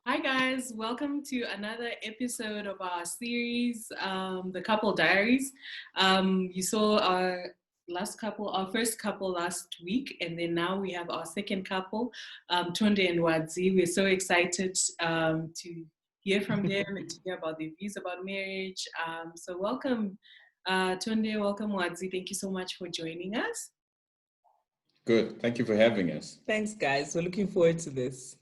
Hi guys, welcome to another episode of our series, the Couple Diaries. You saw our first couple last week, and then now we have our second couple, Tonde and Wadzi. We're so excited to hear from them and to hear about their views about marriage. So welcome, Tonde, welcome Wadzi. Thank you so much for joining us. Good. Thank you for having us. Thanks, guys. We're looking forward to this.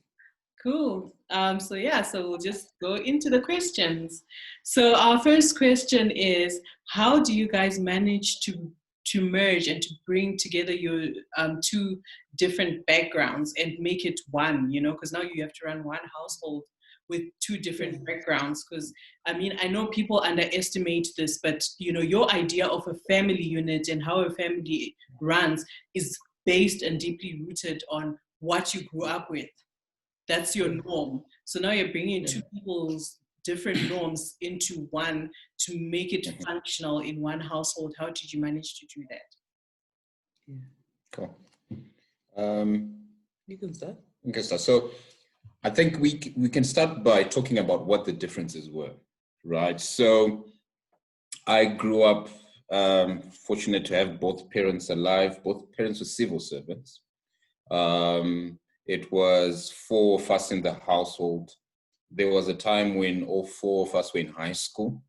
Cool. So we'll just go into the questions. So our first question is, how do you guys manage to merge and to bring together your two different backgrounds and make it one, because now you have to run one household with two different backgrounds. Because I know people underestimate this, but your idea of a family unit and how a family runs is based and deeply rooted on what you grew up with. That's your norm. So now you're bringing two people's different norms into one to make it functional in one household. How did you manage to do that? Cool. You can start. Okay, so I think we can start by talking about what the differences were, right? So I grew up fortunate to have both parents alive. Both parents were civil servants. It was 4 of us in the household. There was a time when all 4 of us were in high school.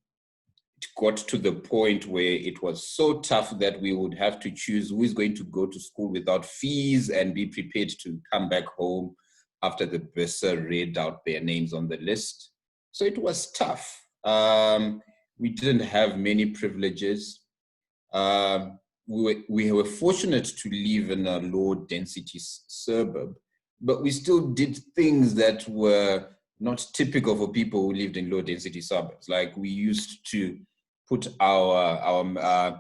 It got to the point where it was so tough that we would have to choose who is going to go to school without fees and be prepared to come back home after the bursar read out their names on the list. So it was tough. We didn't have many privileges. We were fortunate to live in a low density suburb, but we still did things that were not typical for people who lived in low density suburbs. Like we used to put our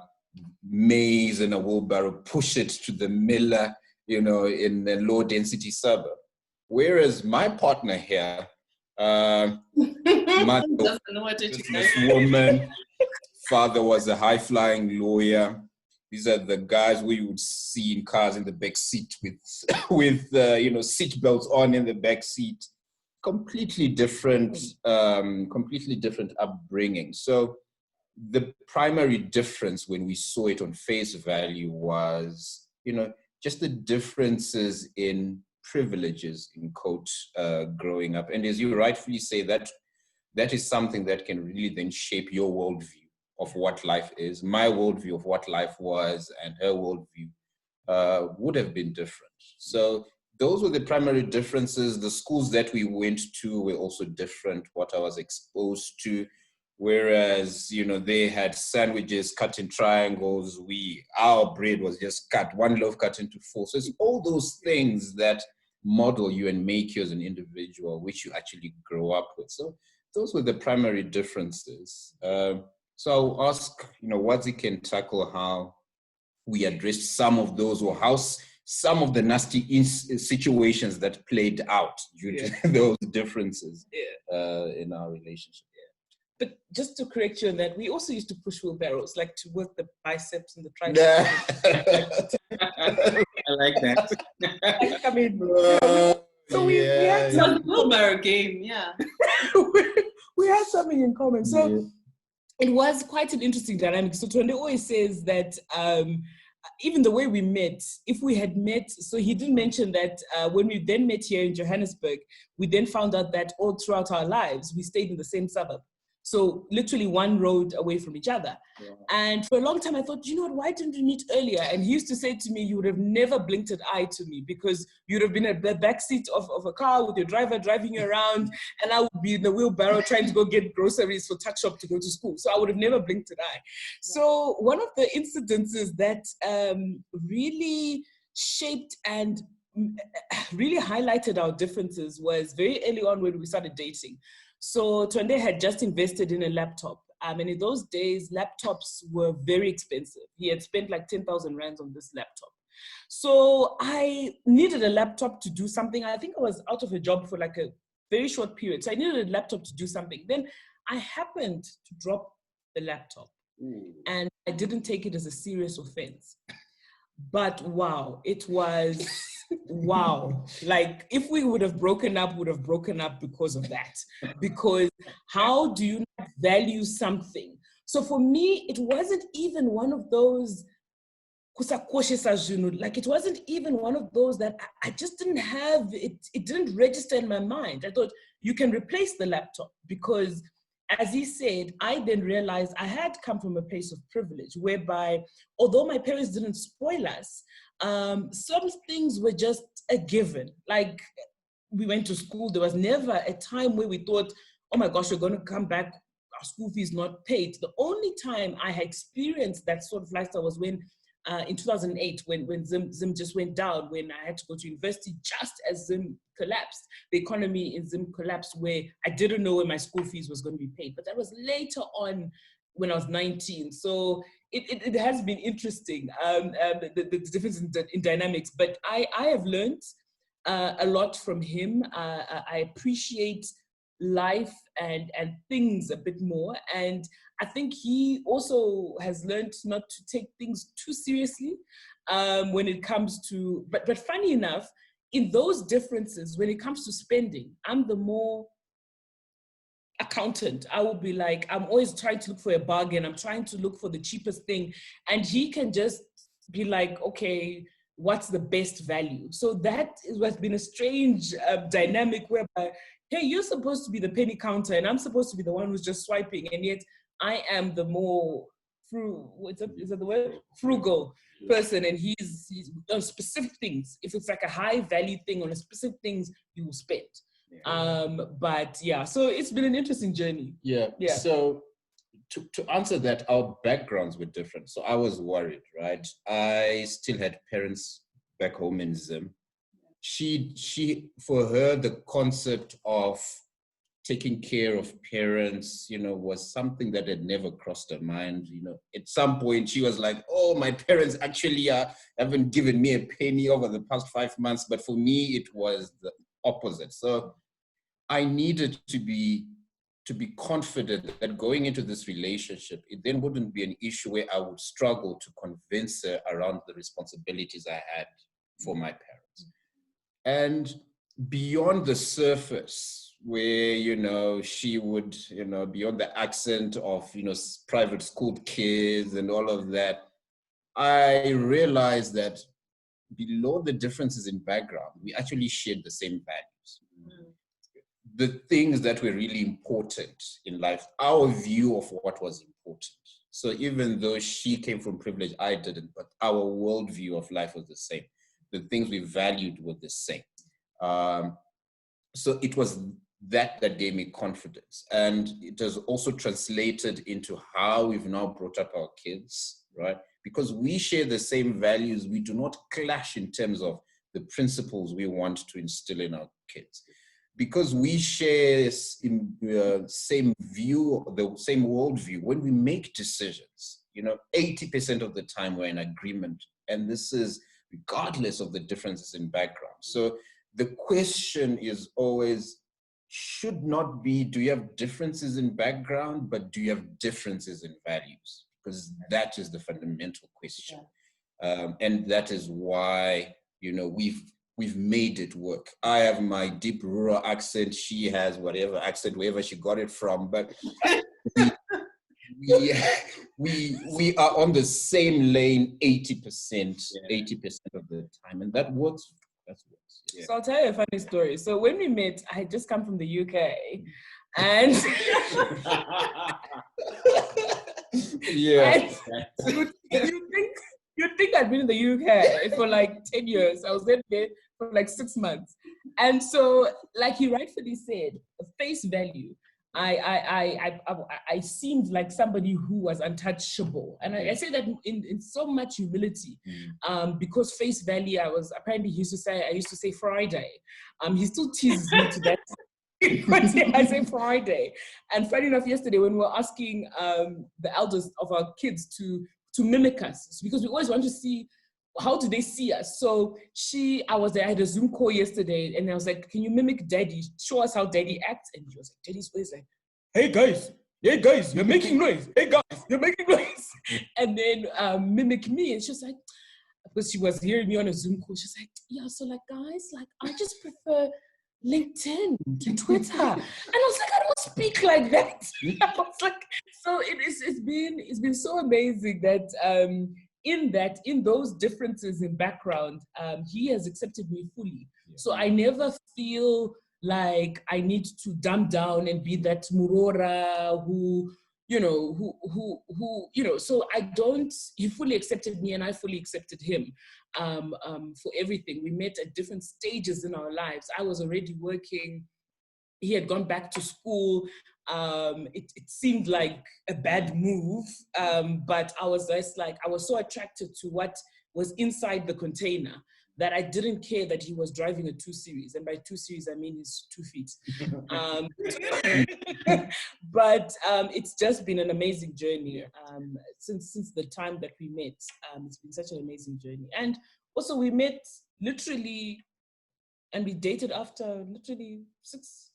maize in a wheelbarrow, push it to the miller, in a low density suburb. Whereas my partner here, mother was a businesswoman, father was a high flying lawyer. These are the guys we would see in cars in the back seat with seat belts on in the back seat. Completely different upbringing. So the primary difference when we saw it on face value was, just the differences in privileges in quote growing up. And as you rightfully say, that is something that can really then shape your worldview of what life is. My worldview of what life was and her worldview would have been different. So those were the primary differences. The schools that we went to were also different, what I was exposed to. Whereas, they had sandwiches cut in triangles. Our bread was just cut, one loaf cut into 4. So it's all those things that model you and make you as an individual, which you actually grow up with. So those were the primary differences. So I'll ask, Wadzi can tackle how we addressed some of those, or how some of the nasty situations that played out due to those differences in our relationship. But just to correct you on that, we also used to push wheelbarrows, like to work the biceps and the triceps. I like that. So we had some wheelbarrow game, we had something in common. So it was quite an interesting dynamic. So Tonde always says that even the way we met, if we had met, so he didn't mention that when we then met here in Johannesburg, we then found out that all throughout our lives, we stayed in the same suburb. So literally one road away from each other. Yeah. And for a long time, I thought, why didn't we meet earlier? And he used to say to me, you would have never blinked an eye to me because you'd have been at the backseat of a car with your driver driving you around, and I would be in the wheelbarrow trying to go get groceries for tuck shop to go to school. So I would have never blinked an eye. So one of the incidences that really shaped and really highlighted our differences was very early on when we started dating. So Tonde had just invested in a laptop. And in those days, laptops were very expensive. He had spent like 10,000 rands on this laptop. So I needed a laptop to do something. I think I was out of a job for like a very short period. So I needed a laptop to do something. Then I happened to drop the laptop. And I didn't take it as a serious offense. But wow, it was wow. Like, if we would have broken up, because of that. Because how do you not value something? So for me, it wasn't even one of those, like, it wasn't even one of those that I just didn't have, it didn't register in my mind. I thought, you can replace the laptop, because as he said, I then realized I had come from a place of privilege whereby, although my parents didn't spoil us, some things were just a given. Like, we went to school, there was never a time where we thought, oh my gosh, we're going to come back, our school fees not paid. The only time I had experienced that sort of lifestyle was when in 2008, when Zim just went down, when I had to go to university just as Zim collapsed. The economy in Zim collapsed, where I didn't know when my school fees was going to be paid. But that was later on, when I was 19. So it has been interesting, the difference in dynamics. But I have learned a lot from him. I appreciate life and things a bit more. And I think he also has learned not to take things too seriously when it comes to, but funny enough, in those differences, when it comes to spending, I'm the more accountant. I will be like, I'm always trying to look for a bargain. I'm trying to look for the cheapest thing. And he can just be like, okay, what's the best value? So that has been a strange dynamic whereby, hey, you're supposed to be the penny counter and I'm supposed to be the one who's just swiping. And yet I am the more is that the word? Frugal person. And he's on specific things. If it's like a high value thing on a specific things, you will spend. But yeah, so it's been an interesting journey. Yeah. So to answer that, our backgrounds were different. So I was worried, right? I still had parents back home in Zim. She for her, the concept of taking care of parents, was something that had never crossed her mind. At some point she was like, oh, my parents actually haven't given me a penny over the past 5 months. But for me, it was the opposite. So I needed to be confident that going into this relationship, it then wouldn't be an issue where I would struggle to convince her around the responsibilities I had for my parents. And beyond the surface, where, she would, beyond the accent of, private school kids and all of that, I realized that below the differences in background, we actually shared the same values. The things that were really important in life, our view of what was important. So even though she came from privilege, I didn't, but our worldview of life was the same. The things we valued were the same. So it was that gave me confidence. And it has also translated into how we've now brought up our kids, right? Because we share the same values, we do not clash in terms of the principles we want to instill in our kids. Because we share same view, the same worldview, when we make decisions, 80% of the time we're in agreement. And this is regardless of the differences in background. So the question is always, should not be, do you have differences in background, but do you have differences in values? Because that is the fundamental question. And that is why, we've made it work. I have my deep rural accent. She has whatever accent, wherever she got it from. But we are on the same lane 80% of the time, and that works. That works. Yeah. So I'll tell you a funny story. So when we met, I had just come from the UK, and yeah. And you think I'd been in the UK for like 10 years. I was there for like 6 months. And so, like you rightfully said, face value, I seemed like somebody who was untouchable. And I say that in so much humility, because face value, I used to say Friday. He still teases me to that. I say Friday. And funny enough, yesterday when we were asking the elders of our kids to mimic us, because we always want to see how do they see us. So I had a Zoom call yesterday, and I was like, can you mimic Daddy? Show us how Daddy acts. And he was like, Daddy's always like, hey guys, you're making noise. Hey guys, you're making noise. And then mimic me. And she was like, because she was hearing me on a Zoom call. She's like, yeah, so like, guys, like, I just prefer LinkedIn to Twitter. And I was like, I don't speak like that. I was like, so it's been so amazing that in those differences in background, he has accepted me fully. Yeah. So I never feel like I need to dumb down and be that Murora who, so he fully accepted me and I fully accepted him for everything. We met at different stages in our lives. I was already working. He had gone back to school. It seemed like a bad move, but I was so attracted to what was inside the container that I didn't care that he was driving a 2 Series. And by 2 Series, I mean his 2 feet. But it's just been an amazing journey since the time that we met. It's been such an amazing journey. And also we met literally, and we dated after literally six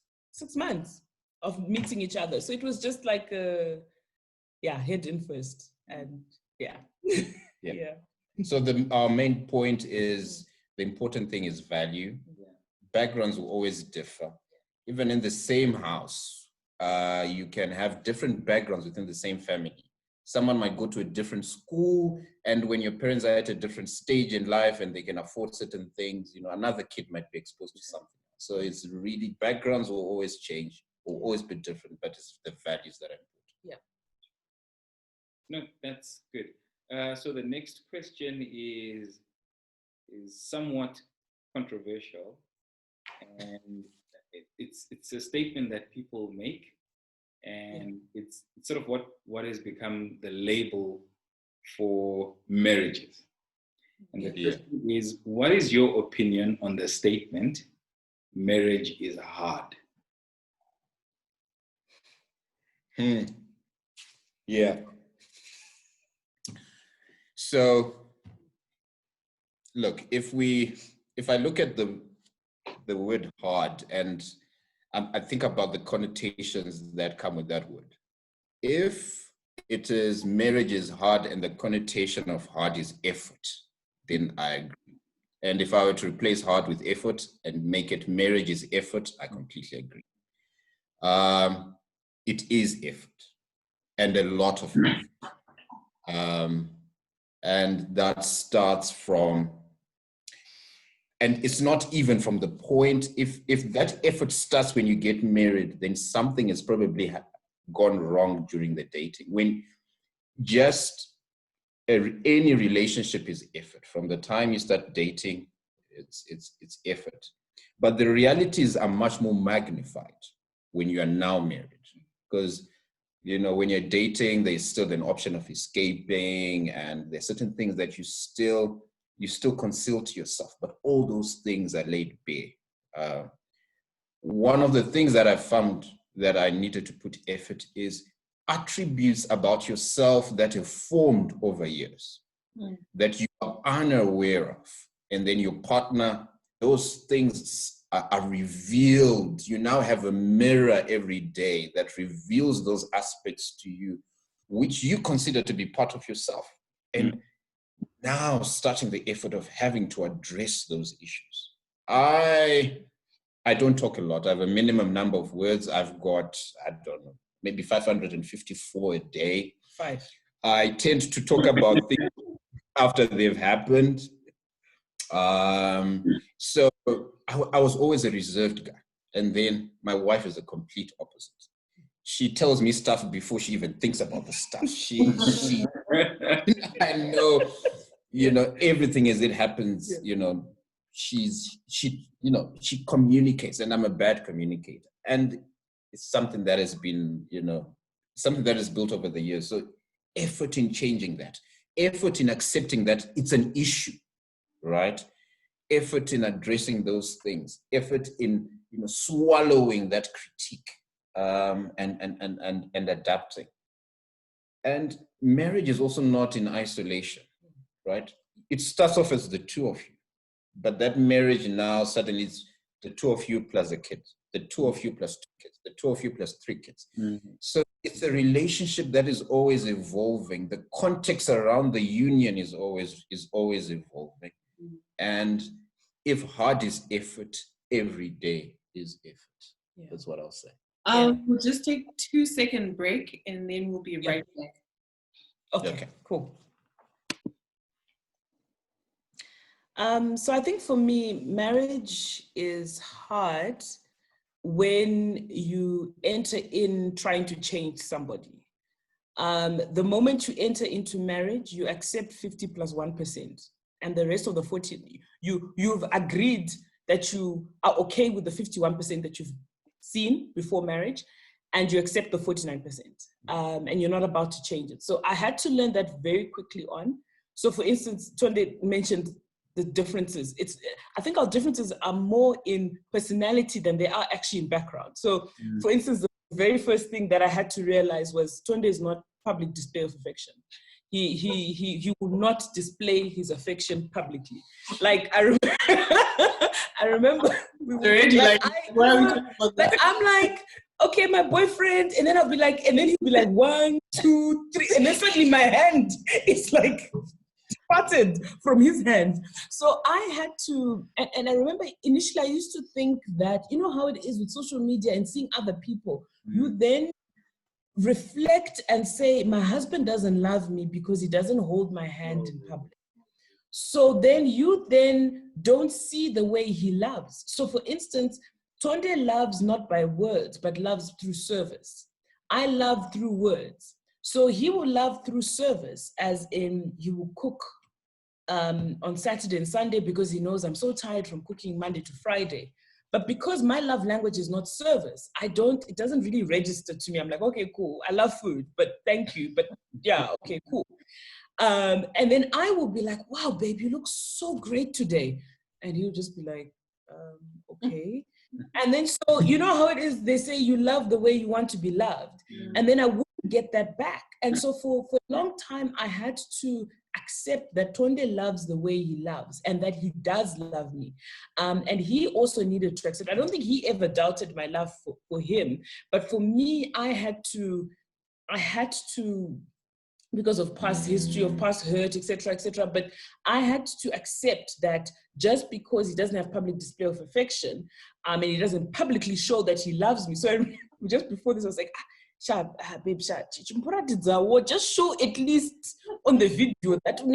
months of meeting each other. So it was just like, head in first. And yeah. So our main point is, the important thing is value. Yeah. Backgrounds will always differ. Even in the same house, you can have different backgrounds within the same family. Someone might go to a different school, and when your parents are at a different stage in life and they can afford certain things, another kid might be exposed to something. So it's really, backgrounds will always change, will always be different, but it's the values that are important. Yeah. No, that's good. So the next question is somewhat controversial, and it's a statement that people make, and it's sort of what has become the label for marriages. And the question is, what is your opinion on the statement, marriage is hard? Yeah. So, look, if I look at the word hard, and I think about the connotations that come with that word. If it is marriage is hard and the connotation of hard is effort, then I agree. And if I were to replace hard with effort and make it marriage is effort, I completely agree. It is effort, and a lot of effort. And that starts from, and it's not even from the point, if that effort starts when you get married, then something has probably gone wrong during the dating. When just any relationship is effort. From the time you start dating, it's effort. But the realities are much more magnified when you are now married, because when you're dating, there's still an option of escaping, and there's certain things that you still conceal to yourself, but all those things are laid bare. One of the things that I found that I needed to put effort is attributes about yourself that have formed over years, that you are unaware of. And then your partner, those things are revealed. You now have a mirror every day that reveals those aspects to you, which you consider to be part of yourself. And now starting the effort of having to address those issues. I don't talk a lot. I have a minimum number of words. I've got, I don't know, maybe 554 a day. 5. I tend to talk about things after they've happened. So I was always a reserved guy. And then my wife is the complete opposite. She tells me stuff before she even thinks about the stuff. I know, everything as it happens, she communicates, and I'm a bad communicator. And it's something that has been, something that is built over the years. So effort in changing that, effort in accepting that it's an issue, right? Effort in addressing those things, effort in, swallowing that critique, and adapting. And marriage is also not in isolation, right? It starts off as the two of you, but that marriage now suddenly is the two of you plus a kid, the two of you plus 2 kids, the two of you plus 3 kids. So it's a relationship that is always evolving. The context around the union is always evolving. And if hard is effort, every day is effort. Yeah. That's what I'll say. We'll just take 2-second break and then we'll be right back. Okay, cool. So I think for me, marriage is hard when you enter in trying to change somebody. The moment you enter into marriage, you accept 50 plus 1%, and the rest of the 40, you've agreed that you are okay with the 51% that you've seen before marriage, and you accept the 49%, and you're not about to change it. So I had to learn that very quickly on. So for instance, Tonde mentioned the differences. I think our differences are more in personality than they are actually in background. So for instance, the very first thing that I had to realize was Tonde is not public display of affection. He will not display his affection publicly. Like I remember we were Already like why are we talking about that? I'm like, okay, my boyfriend, and then I'll be like, and then he'll be like 1, 2, 3, and then suddenly my hand is like parted from his hand. So I had to, and I remember initially I used to think that, you know how it is with social media and seeing other people, you then reflect and say, my husband doesn't love me because he doesn't hold my hand in public. So then you then don't see the way he loves. So for instance, Tonde loves not by words, but loves through service. I love through words. So he will love through service, as in he will cook on Saturday and Sunday because he knows I'm so tired from cooking Monday to Friday. But because my love language is not service, it doesn't really register to me. I'm like, okay, cool. I love food, but thank you. But yeah, okay, cool. And then I will be like, wow, babe, you look so great today. And he'll just be like, okay. And then, so you know how it is, they say you love the way you want to be loved. And then I wouldn't get that back. And so for a long time, I had to accept that Tonde loves the way he loves and that he does love me. And he also needed to accept. I don't think he ever doubted my love for him. But for me, I had to, because of past history, of past hurt, etc., but I had to accept that just because he doesn't have public display of affection, and he doesn't publicly show that he loves me. So just before this, I was like, babe, just show at least on the video that and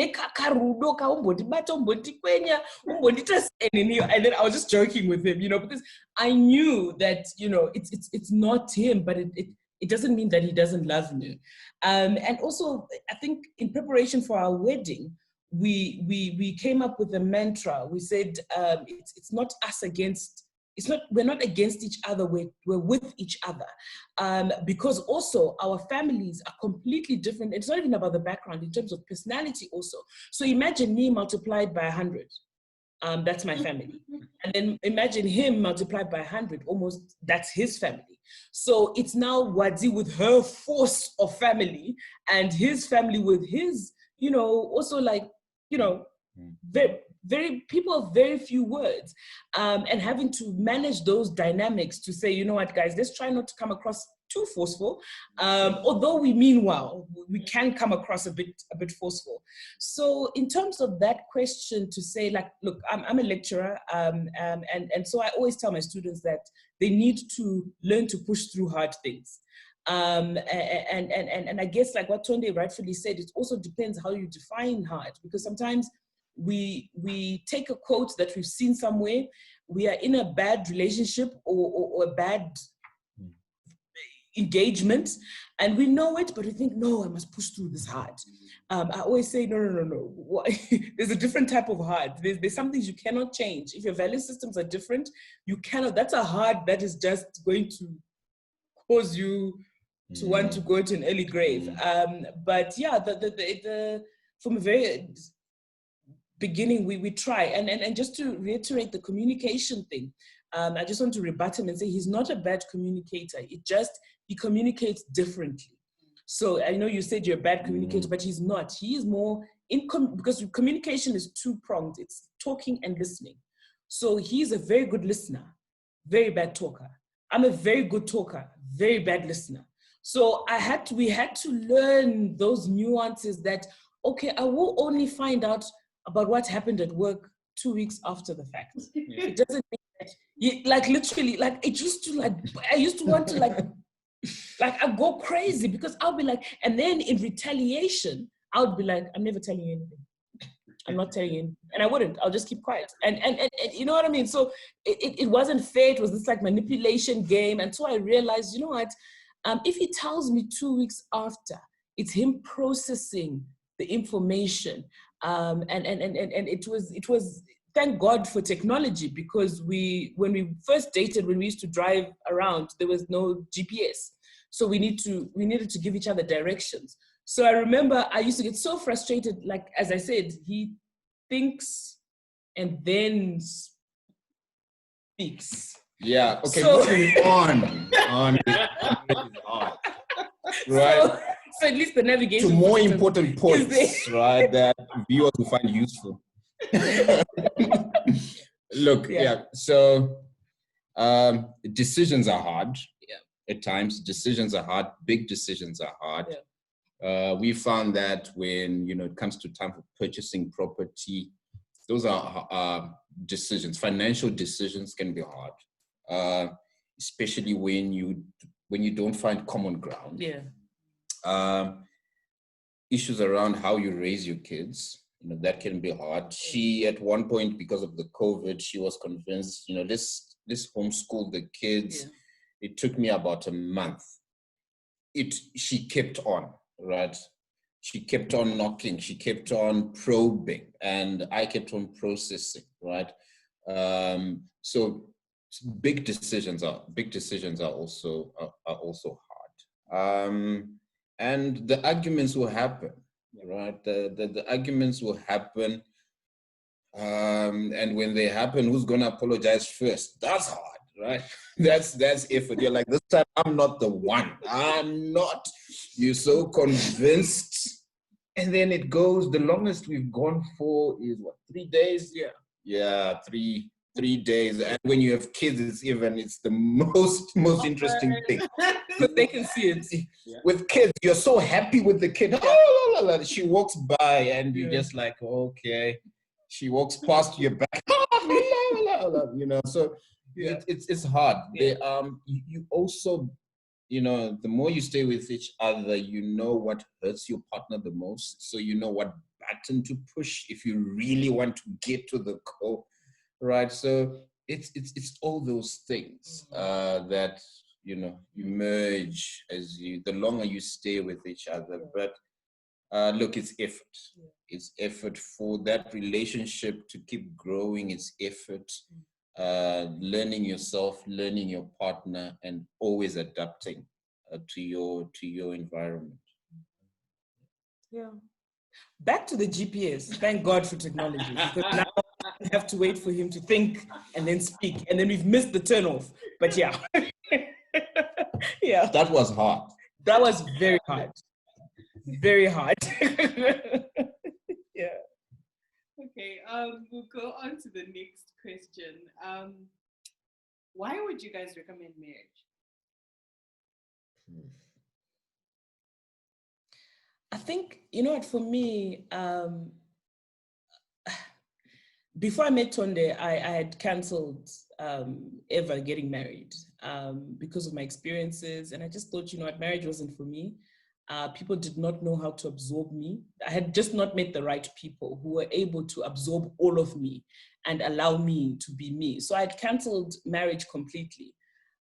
then I was just joking with him, because I knew that, it's not him, but it doesn't mean that he doesn't love me. And also, I think in preparation for our wedding, we came up with a mantra. We said, it's not us against, we're not against each other, we're with each other. Because also our families are completely different. It's not even about the background, in terms of personality also. So imagine me multiplied by 100. That's my family. And then imagine him multiplied by 100, almost, that's his family. So it's now Wadzi with her force of family and his family with his, also like, very people of very few words, and having to manage those dynamics to say, you know what, guys, let's try not to come across too forceful. Although we mean well, we can come across a bit forceful. So in terms of that question, to say, like, look, I'm a lecturer, and so I always tell my students that they need to learn to push through hard things. And I guess, like what Tonde rightfully said, it also depends how you define hard, because sometimes we take a quote that we've seen somewhere, we are in a bad relationship or a bad engagement, and we know it, but we think, no, I must push through this hard. I always say, no. There's a different type of hard. There's some things you cannot change. If your value systems are different, you cannot. That's a hard that is just going to cause you to want to go to an early grave. But yeah, from a very beginning, we try. And just to reiterate the communication thing, I just want to rebut him and say he's not a bad communicator. He communicates differently. So I know you said you're a bad communicator, but he's not. He is more because communication is two-pronged. It's talking and listening. So he's a very good listener, very bad talker. I'm a very good talker, very bad listener. So we had to learn those nuances that, okay, I will only find out about what happened at work 2 weeks after the fact. Yeah. It doesn't mean that, like literally, like it used to like, I used to want to like I go crazy because I'll be like, and then in retaliation, I would be like, I'm never telling you anything. I'm not telling you, and I wouldn't. I'll just keep quiet. And you know what I mean? So it wasn't fair. It was this like manipulation game. And so I realized, you know what? If he tells me 2 weeks after, it's him processing the information. And it was thank God for technology, because when we first dated, when we used to drive around, there was no GPS. So we needed to give each other directions. So I remember I used to get so frustrated, like, as I said, he thinks and then speaks. Yeah, okay, So- moving on. Right. So at least the navigation To more system important is points, right, that viewers will find useful. Look, Yeah. so decisions are hard. Yeah. At times, decisions are hard. Big decisions are hard. Yeah. We found that when it comes to time for purchasing property, those are decisions. Financial decisions can be hard, especially when you don't find common ground. Yeah. Issues around how you raise your kids, that can be hard. She, at one point, because of the COVID, she was convinced, this homeschool the kids. Yeah. It took me about a month. She kept on, right? She kept on knocking, she kept on probing, and I kept on processing, right? So big decisions are also hard. And the arguments will happen, right? The arguments will happen. And when they happen, who's gonna apologize first? That's hard, right? That's effort. You're like, this time I'm not the one. I'm not. You're so convinced. And then it goes, the longest we've gone for is what, 3 days? Yeah, three days. And when you have kids, it's the most interesting thing. Because they can see it. With kids, you're so happy with the kid. She walks by and you're just like, okay. She walks past your back. So it's hard. Yeah. You also, the more you stay with each other, you know what hurts your partner the most. So you know what button to push if you really want to get to the core, right? So it's all those things that you merge the longer you stay with each other. But look, it's effort. It's effort for that relationship to keep growing. It's effort. Learning yourself, learning your partner, and always adapting to your environment. Yeah. Back to the GPS. Thank God for technology, because now we have to wait for him to think and then speak, and then we've missed the turnoff. But yeah. Yeah. That was hard. That was very hard. Very hard. Yeah. Okay, we'll go on to the next question. Why would you guys recommend marriage? I think, for me, before I met Tonde, I had cancelled ever getting married because of my experiences. And I just thought, marriage wasn't for me. People did not know how to absorb me. I had just not met the right people who were able to absorb all of me and allow me to be me. So I had cancelled marriage completely.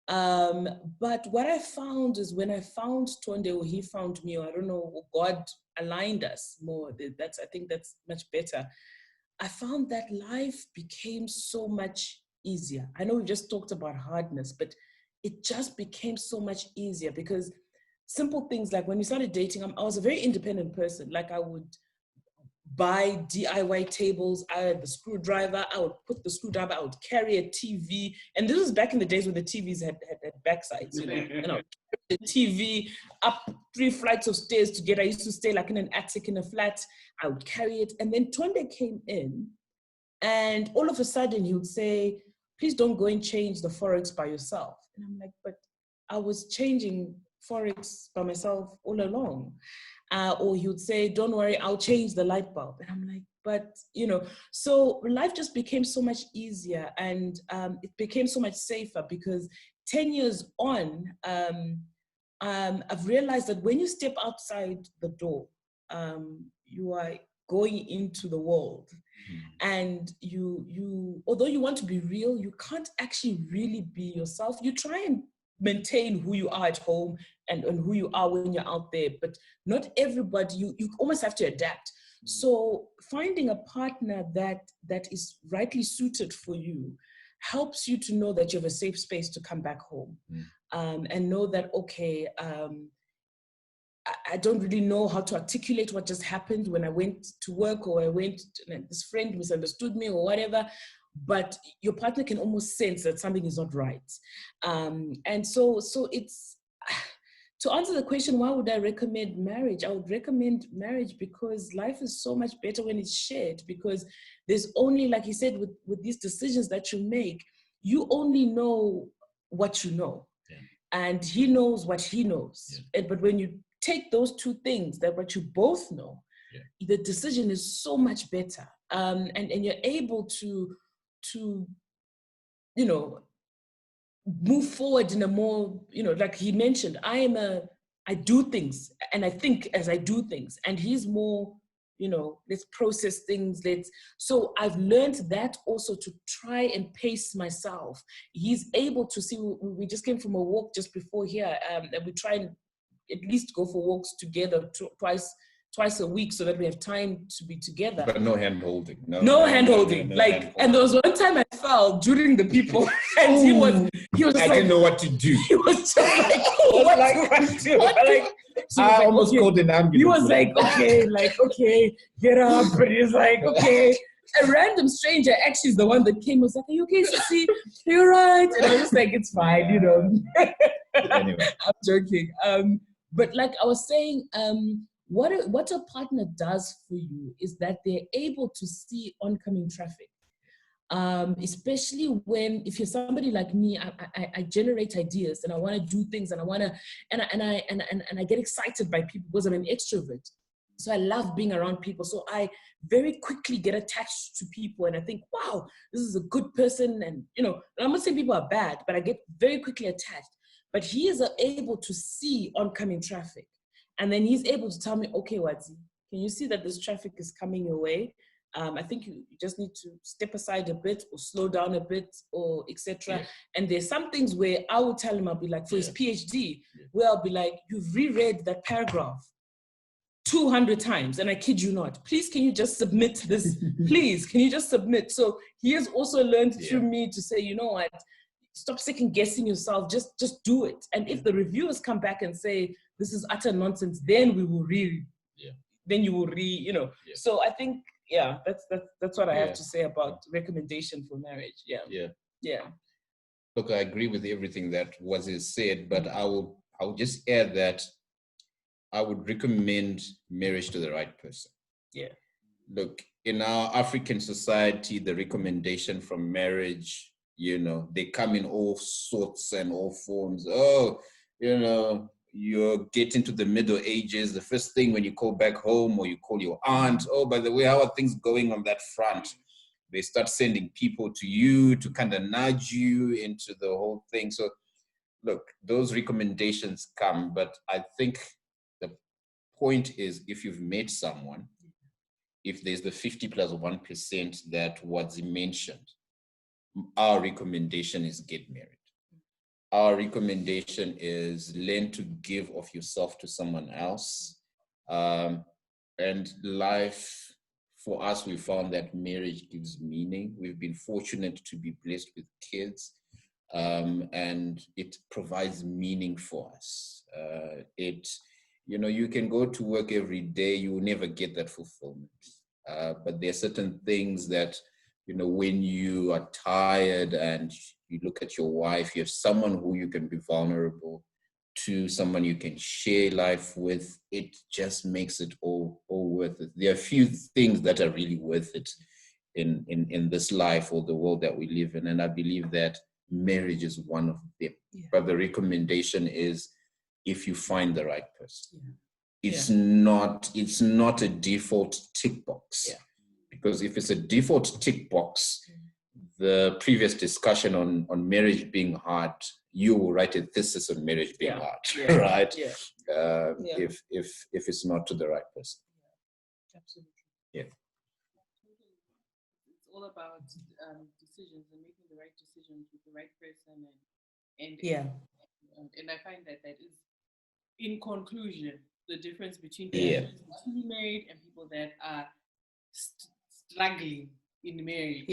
But what I found is when I found Tonde, or he found me, or I don't know, God aligned us more. I think that's much better. I found that life became so much easier. I know we just talked about hardness, but it just became so much easier because simple things like when we started dating, I was a very independent person. Like I would buy DIY tables, I had the screwdriver, I would put the screwdriver, I would carry a TV. And this was back in the days when the TVs had backsides, carry the TV up 3 flights of stairs to get, I used to stay like in an attic in a flat, I would carry it. And then Tonde came in and all of a sudden he would say, please don't go and change the Forex by yourself. And I'm like, but I was changing Forex by myself all along. Or he would say, don't worry, I'll change the light bulb. And I'm like, but, so life just became so much easier, and it became so much safer, because 10 years on, I've realized that when you step outside the door, you are going into the world. And you, although you want to be real, you can't actually really be yourself. You try and maintain who you are at home and who you are when you're out there, but not everybody, you almost have to adapt. So finding a partner that is rightly suited for you helps you to know that you have a safe space to come back home. And know that, okay, I don't really know how to articulate what just happened when I went to work, or this friend misunderstood me or whatever, but your partner can almost sense that something is not right. And so it's, to answer the question, why would I recommend marriage? I would recommend marriage because life is so much better when it's shared, because there's only, like you said, with these decisions that you make, you only know what you know. And he knows what he knows. But when you take those two things, that what you both know, the decision is so much better. And you're able to move forward in a more, like he mentioned, I do things and I think as I do things. And he's more, let's process things. So I've learned that also, to try and pace myself. He's able to see, we just came from a walk just before here, and we try and at least go for walks together twice a week, so that we have time to be together. But no hand holding. No hand holding. And there was one time I fell during the people, and he was I didn't know what to do. He was just like, what do? I almost called an ambulance. He was like, okay, get up. And he was like, okay. A random stranger actually is the one that came, was like, are you okay, Sissy? You're right. And I was just like, it's fine, Anyway. I'm joking. But like I was saying, what a partner does for you is that they're able to see oncoming traffic. Especially if you're somebody like me, I generate ideas and I want to do things, and I get excited by people because I'm an extrovert. So I love being around people. So I very quickly get attached to people, and I think, wow, this is a good person. And I'm not saying people are bad, but I get very quickly attached. But he is able to see oncoming traffic. And then he's able to tell me, okay, Wadzi, can you see that this traffic is coming your way? I think you just need to step aside a bit, or slow down a bit, or etc. And there's some things where I will tell him, I'll be like, for his PhD, where I'll be like, you've reread that paragraph 200 times, and I kid you not. Please, can you just submit this? Please, can you just submit? So he has also learned through me to say, you know what, stop second guessing yourself, just do it. And if the reviewers come back and say, this is utter nonsense, then we will then you will So I think, that's what I have to say about recommendation for marriage. Yeah. Look, I agree with everything that was said, but I will just add that I would recommend marriage to the right person. Yeah. Look, in our African society, the recommendation from marriage, they come in all sorts and all forms. Oh, you get into the Middle Ages, the first thing when you call back home, or you call your aunt, oh, by the way, how are things going on that front? They start sending people to you to kind of nudge you into the whole thing. So look, those recommendations come, but I think the point is, if you've met someone, if there's the 50 plus 1% that Wadzi mentioned, our recommendation is get married. Our recommendation is learn to give of yourself to someone else. And life, for us, we found that marriage gives meaning. We've been fortunate to be blessed with kids, and it provides meaning for us. You can go to work every day, you will never get that fulfillment. But there are certain things that, when you are tired and you look at your wife, you have someone who you can be vulnerable to, someone you can share life with, it just makes it all worth it. There are few things that are really worth it in this life or the world that we live in. And I believe that marriage is one of them. Yeah. But the recommendation is if you find the right person. Yeah. It's not a default tick box. Yeah. Because if it's a default tick box, the previous discussion on marriage being hard, you will write a thesis on marriage being hard, right? Yeah. If it's not to the right person. Absolutely. Yeah. It's all about decisions and making the right decisions with the right person, and I find that is, in conclusion, the difference between people who are married and people that are struggling in marriage.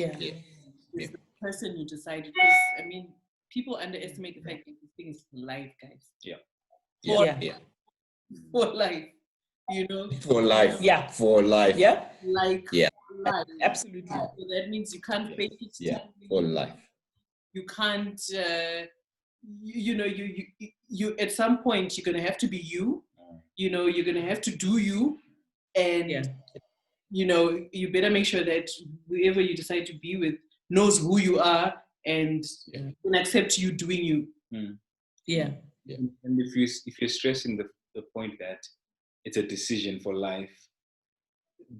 It's the person you decide, because I mean, people underestimate the fact that this thing is for life, guys. For life, you know. For life. Yeah. For life. Yeah. Like for life. Absolutely. So that means you can't fake it. Yeah. For life. You can't. You at some point you're gonna have to be you. You know, you're gonna have to do you, and you know, you better make sure that whoever you decide to be with knows who you are and can accept you doing you. Yeah. And if you're stressing the point that it's a decision for life,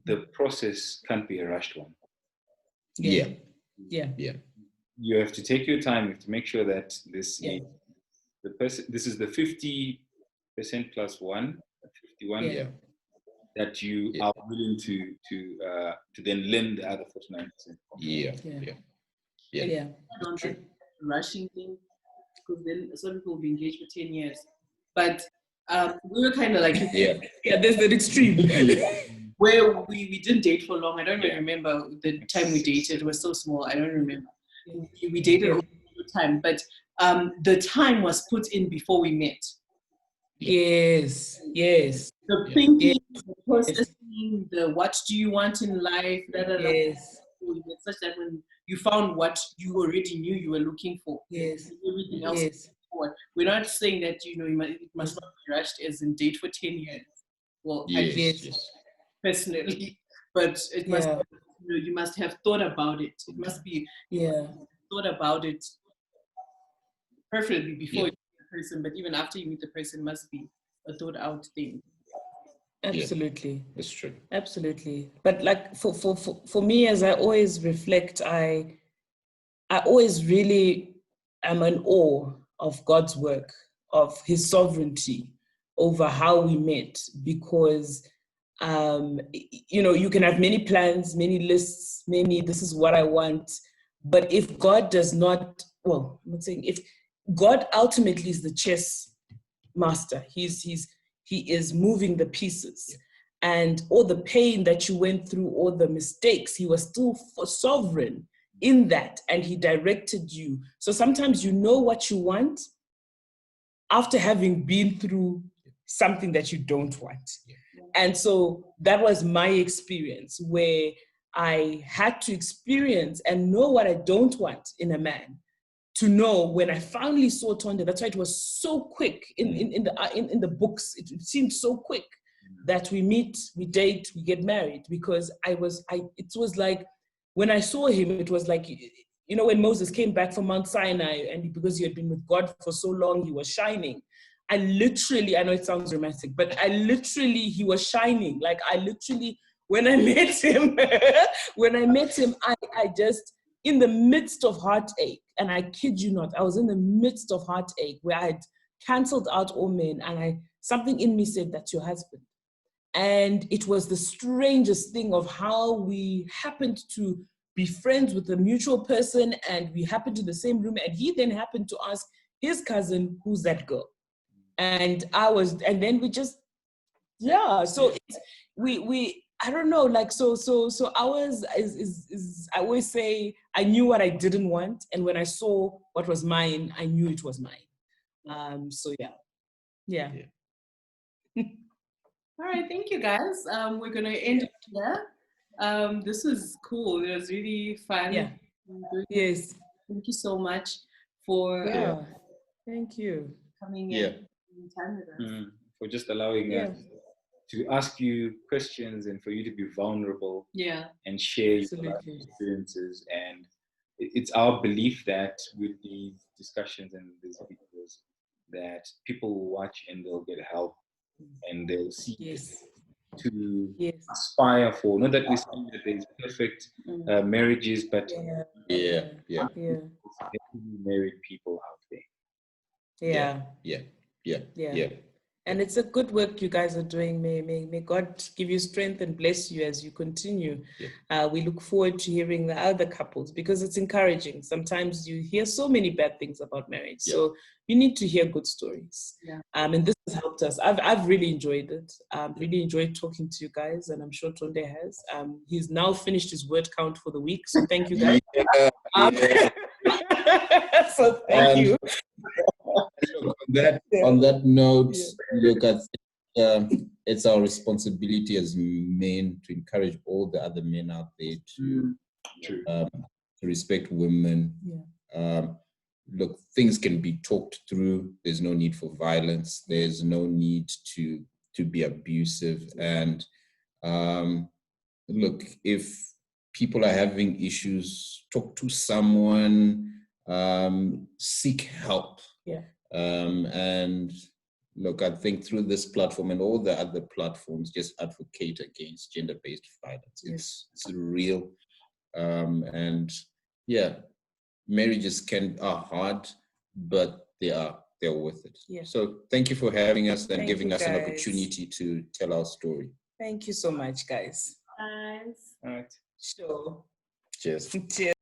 the process can't be a rushed one. Yeah. You have to take your time. You have to make sure that this is the person. This is the 50% plus 1, 51. That you are willing to then lend the other 49%. I don't like rushing things, because then some people will be engaged for 10 years. But we were kind of like there's an extreme where we didn't date for long. I don't even remember the time we dated. It was so small. I don't remember. We dated all the time, but the time was put in before we met. Yes. The thinking, the processing, the what do you want in life, such that when you found what you already knew you were looking for, everything else. We're not saying that, you know, it must not be rushed as in date for 10 years. Well, I guess personally, but it must. You know, you must have thought about it. It must be thought about it preferably before you meet the person, but even after you meet the person, must be a thought out thing. Absolutely. That's true. Absolutely. But like for me, as I always reflect, I always really am in awe of God's work, of his sovereignty over how we met, because you know, you can have many plans, many lists, many this is what I want, but if God does not, well, I'm not saying, if God ultimately is the chess master, he is moving the pieces, and all the pain that you went through, all the mistakes, he was still sovereign in that, and he directed you. So sometimes you know what you want after having been through something that you don't want. And so that was my experience, where I had to experience and know what I don't want in a man, to know when I finally saw Tonde. That's why it was so quick in the books. It seemed so quick that we meet, we date, we get married, because it was like, when I saw him, it was like, you know, when Moses came back from Mount Sinai, and because he had been with God for so long, he was shining. I know it sounds romantic, but he was shining. Like when I met him, I just, in the midst of heartache, and I kid you not, I was in the midst of heartache where I had canceled out all men, and something in me said, that's your husband. And it was the strangest thing of how we happened to be friends with a mutual person, and we happened in the same room, and he then happened to ask his cousin, who's that girl? And then we just, so I don't know, like, so ours is I always say, I knew what I didn't want, and when I saw what was mine, I knew it was mine. Yeah. All right, thank you guys. We're gonna end it here. This was cool. It was really fun. Yeah. Yes. Thank you so much for thank you coming in time with us. For just allowing us to ask you questions, and for you to be vulnerable and share your life experiences. And it's our belief that with these discussions and these videos, that people will watch and they'll get help and they'll see Yes. to Yes. aspire for. Not that we're saying that there's perfect marriages, but Yeah. Yeah. there's definitely married people out there. Yeah. And it's a good work you guys are doing. May God give you strength and bless you as you continue. We look forward to hearing the other couples, because it's encouraging. Sometimes you hear so many bad things about marriage. So you need to hear good stories. And this has helped us. I've really enjoyed it. Really enjoyed talking to you guys, and I'm sure Tonde has. He's now finished his word count for the week. So thank you guys. So thank you. Look, on that note, look, I think it's our responsibility as men to encourage all the other men out there to respect women. Look, things can be talked through. There's no need for violence. There's no need to be abusive. And look, if people are having issues, talk to someone, seek help. And look, I think through this platform and all the other platforms, just advocate against gender-based violence. It's real. And marriages are hard, but they're worth it. So thank you for having us and giving us an opportunity to tell our story. Thank you so much, guys. Nice. All right. Sure. Cheers. Cheers.